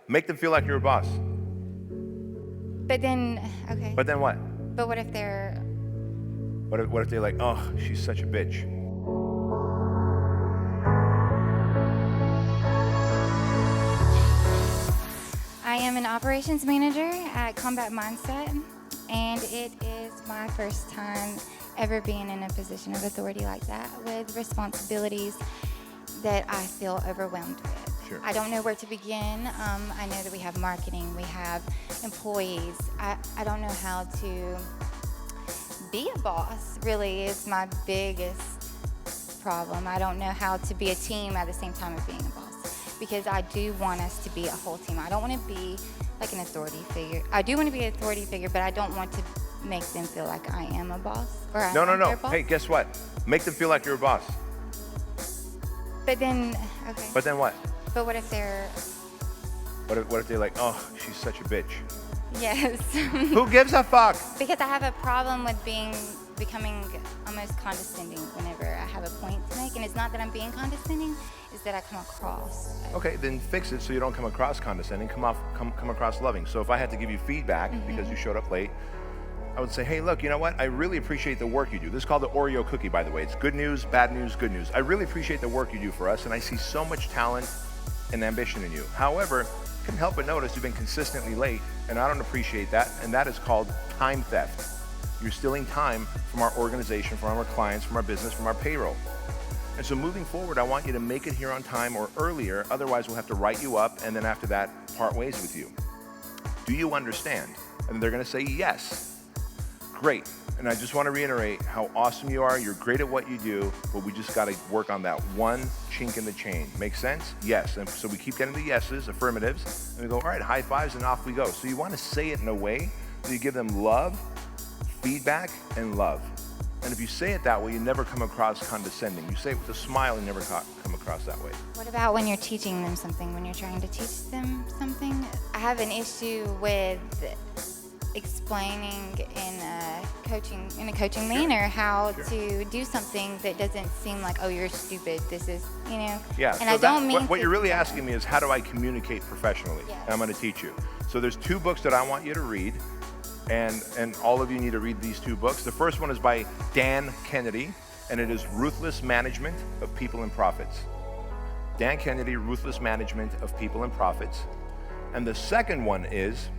Make them feel like you're a boss. But then, okay. But then what? But what if they're... What if they're like, oh, she's such a bitch? I am an operations manager at Combat Mindset, and it is my first time ever being in a position of authority like that, with responsibilities that I feel overwhelmed with. Sure. I don't know where to begin. I know that we have marketing, we have employees. I don't know how to be a boss, really, is my biggest problem. I don't know how to be a team at the same time of being a boss, because I do want us to be a whole team. I don't want to be like an authority figure. I do want to be an authority figure, but I don't want to make them feel like I am a boss, or I'm their boss. Hey, guess what? Make them feel like you're a boss. But then, okay. But then what? But what if they're... What if they're like, oh, she's such a bitch? Yes. Who gives a fuck? Because I have a problem with becoming almost condescending whenever I have a point to make. And it's not that I'm being condescending, it's that I come across. Okay, then fix it so you don't come across condescending, come across loving. So if I had to give you feedback because you showed up late, I would say, hey, look, you know what? I really appreciate the work you do. This is called the Oreo cookie, by the way. It's good news, bad news, good news. I really appreciate the work you do for us, and I see so much talent and ambition in you. However, I couldn't help but notice you've been consistently late, and I don't appreciate that, and that is called time theft. You're stealing time from our organization, from our clients, from our business, from our payroll. And so moving forward, I want you to make it here on time or earlier, otherwise we'll have to write you up, and then after that, part ways with you. Do you understand? And they're gonna say yes. Great, and I just want to reiterate how awesome you are. You're great at what you do, but we just got to work on that one chink in the chain. Make sense? Yes. And so we keep getting the yeses, affirmatives, and we go, all right, high fives, and off we go. So you want to say it in a way that you give them love, feedback, and love. And if you say it that way, you never come across condescending. You say it with a smile, you never come across that way. What about when you're teaching them something, when you're trying to teach them something? I have an issue with explaining in a coaching manner how to do something that doesn't seem like, oh, you're stupid, this is, you know. Yeah. And so I don't mean what you're really asking me is, how do I communicate professionally? Yes. And I'm going to teach you. So there's 2 books that I want you to read, and all of you need to read these 2 books. The first one is by Dan Kennedy, and it is Ruthless Management of People and Profits. Dan Kennedy, Ruthless Management of People and Profits. And the second one is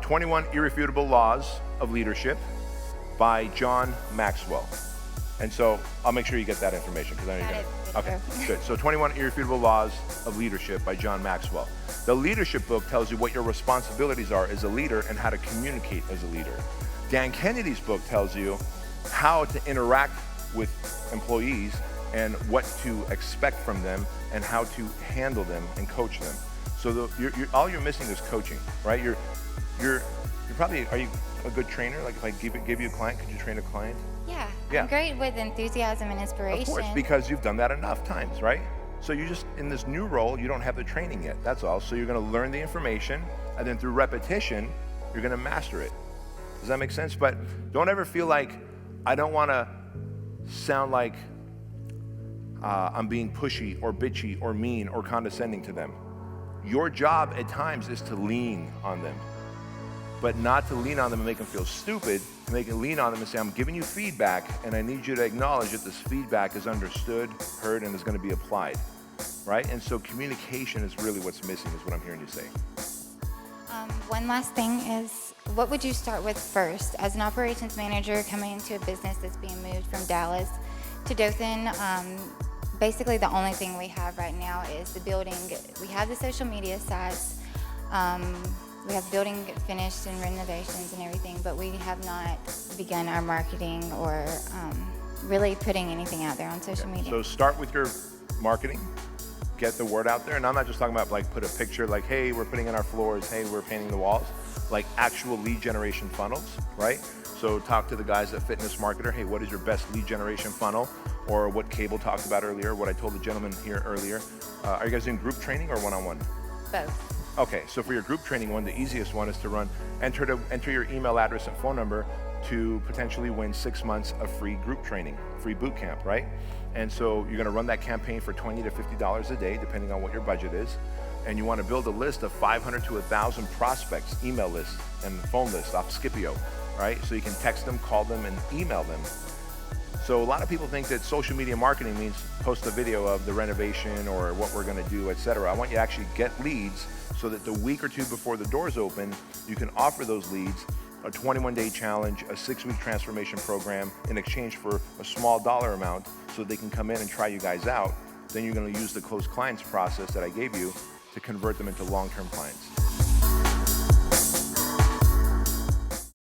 21 Irrefutable Laws of Leadership by John Maxwell. And so I'll make sure you get that information, because I know you're gonna. Okay, good. So 21 Irrefutable Laws of Leadership by John Maxwell. The leadership book tells you what your responsibilities are as a leader and how to communicate as a leader. Dan Kennedy's book tells you how to interact with employees and what to expect from them and how to handle them and coach them. So all you're missing is coaching, right? You're probably, are you a good trainer? Like if I give you a client, could you train a client? Yeah, Yeah. I'm great with enthusiasm and inspiration. Of course, because you've done that enough times, right? So you just, in this new role, you don't have the training yet, that's all. So you're gonna learn the information, and then through repetition, you're gonna master it. Does that make sense? But don't ever feel like, I don't wanna sound like I'm being pushy or bitchy or mean or condescending to them. Your job at times is to lean on them, but not to lean on them and make them feel stupid, to make it lean on them and say, I'm giving you feedback, and I need you to acknowledge that this feedback is understood, heard, and is gonna be applied, right? And so communication is really what's missing, is what I'm hearing you say. One last thing is, what would you start with first? As an operations manager coming into a business that's being moved from Dallas to Dothan, basically the only thing we have right now is the building. We have the social media sites. We have building finished and renovations and everything, but we have not begun our marketing or really putting anything out there on social media. So start with your marketing, get the word out there. And I'm not just talking about like put a picture like, hey, we're putting in our floors, hey, we're painting the walls, like actual lead generation funnels, right? So talk to the guys at Fitness Marketer, hey, what is your best lead generation funnel? Or what Cable talked about earlier, what I told the gentleman here earlier. Are you guys doing group training or one-on-one? Both. Okay, so for your group training one, the easiest one is to enter your email address and phone number to potentially win 6 months of free group training, free boot camp, right? And so you're gonna run that campaign for $20 to $50 a day, depending on what your budget is. and you want to build a list of 500 to 1,000 prospects, email lists and phone lists off Scipio, right? So you can text them, call them, and email them. So a lot of people think that social media marketing means post a video of the renovation or what we're going to do, etc. I want you to actually get leads so that the week or two before the doors open, you can offer those leads a 21-day challenge, a 6-week transformation program in exchange for a small dollar amount so they can come in and try you guys out. Then you're going to use the close clients process that I gave you to convert them into long-term clients.